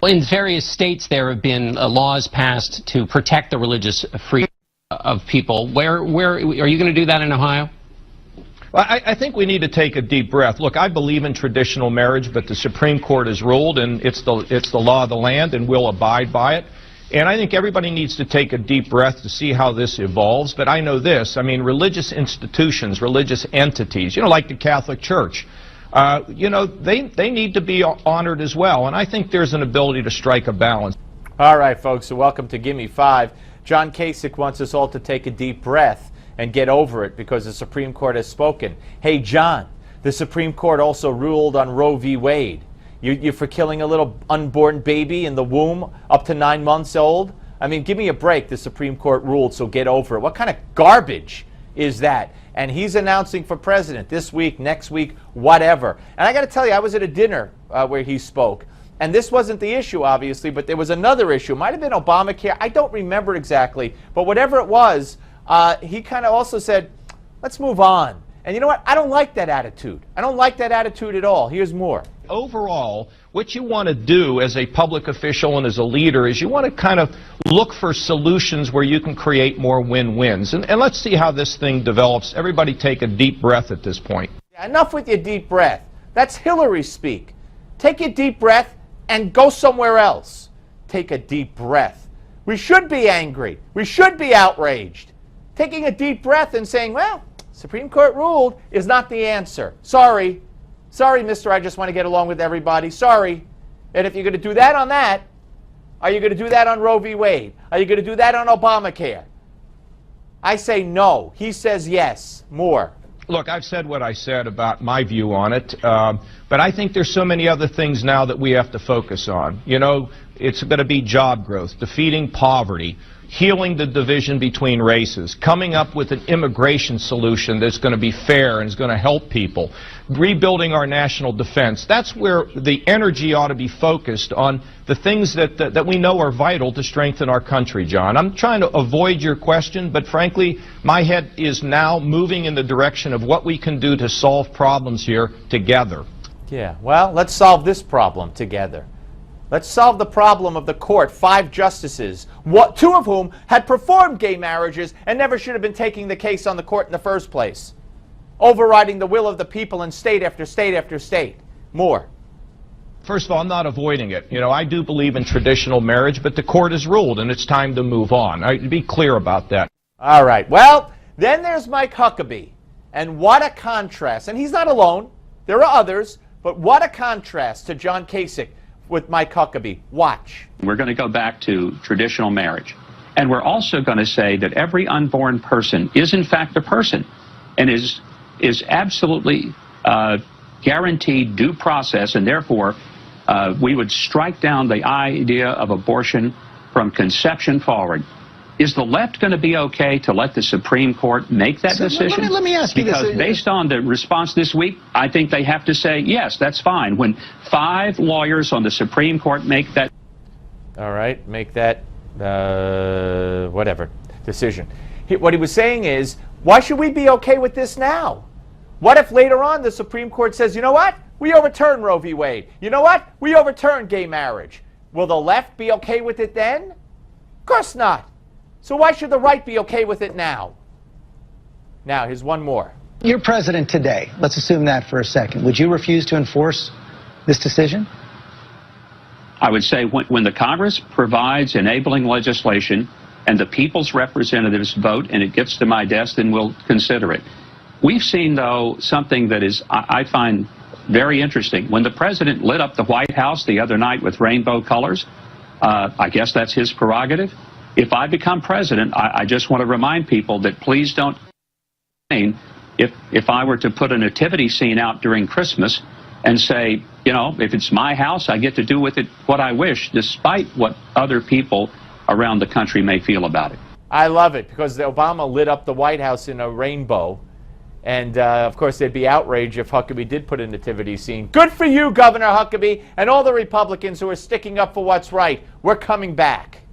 Well, in various states, there have been laws passed to protect the religious freedom of people. Where are you going to do that in Ohio? Well, I think we need to take a deep breath. Look, I believe in traditional marriage, but the Supreme Court has ruled, and it's the law of the land, and we'll abide by it. And I think everybody needs to take a deep breath to see how this evolves. But I know this, I mean, religious institutions, religious entities, like the Catholic Church, they need to be honored as well. And I think there's an ability to strike a balance. All right, folks, so welcome to Gimme 5. John Kasich wants us all to take a deep breath and get over it because the Supreme Court has spoken. Hey, John, the Supreme Court also ruled on Roe v. Wade. You for killing a little unborn baby in the womb up to 9 months old? I mean, give me a break. The Supreme Court ruled, so get over it. What kind of garbage is that? And he's announcing for president this week, next week, whatever. And I got to tell you, I was at a dinner where he spoke. And this wasn't the issue, obviously, but there was another issue. It might have been Obamacare. I don't remember exactly. But whatever it was, he kind of also said, let's move on. And you know what? I don't like that attitude. I don't like that attitude at all. Here's more. Overall, what you want to do as a public official and as a leader is you want to kind of look for solutions where you can create more win-wins. And let's see how this thing develops. Everybody take a deep breath at this point. Yeah, enough with your deep breath. That's Hillary speak. Take a deep breath and go somewhere else. Take a deep breath. We should be angry. We should be outraged. Taking a deep breath and saying, well, Supreme Court ruled is not the answer. Sorry. Sorry, mister, I just want to get along with everybody. Sorry. And if you're going to do that on that, are you going to do that on Roe v. Wade? Are you going to do that on Obamacare? I say no. He says yes. More. Look, I've said what I said about my view on it, but I think there's so many other things now that we have to focus on. It's going to be job growth, defeating poverty, healing the division between races, coming up with an immigration solution that's going to be fair and is going to help people, rebuilding our national defense. That's where the energy ought to be focused on the things that we know are vital to strengthen our country, John. I'm trying to avoid your question, but frankly, my head is now moving in the direction of what we can do to solve problems here together. Yeah, well, let's solve this problem together. Let's solve the problem of the court, 5 justices, 2 of whom had performed gay marriages and never should have been taking the case on the court in the first place. Overriding the will of the people in state after state after state. More. First of all, I'm not avoiding it. I do believe in traditional marriage, but the court has ruled, and it's time to move on. I'd be clear about that. All right. Well, then there's Mike Huckabee. And what a contrast. And he's not alone. There are others. But what a contrast to John Kasich with Mike Huckabee. Watch. We're going to go back to traditional marriage. And we're also going to say that every unborn person is in fact a person and is absolutely guaranteed due process, and therefore we would strike down the idea of abortion from conception forward. Is the left going to be okay to let the Supreme Court make that decision? Let me ask you this. Because based on the response this week, I think they have to say, yes, that's fine. When 5 lawyers on the Supreme Court make that... All right, make that, whatever, decision. What he was saying is, why should we be okay with this now? What if later on the Supreme Court says, you know what? We overturn Roe v. Wade. You know what? We overturn gay marriage. Will the left be okay with it then? Of course not. So why should the right be okay with it now? Now, here's one more. You're president today. Let's assume that for a second. Would you refuse to enforce this decision? I would say when the Congress provides enabling legislation and the people's representatives vote and it gets to my desk, then we'll consider it. We've seen, though, something that is, I find very interesting. When the president lit up the White House the other night with rainbow colors, I guess that's his prerogative. If I become president, I just want to remind people that please don't if I were to put a nativity scene out during Christmas and say, if it's my house, I get to do with it what I wish, despite what other people around the country may feel about it. I love it, because Obama lit up the White House in a rainbow. And, of course, there'd be outrage if Huckabee did put a nativity scene. Good for you, Governor Huckabee, and all the Republicans who are sticking up for what's right. We're coming back.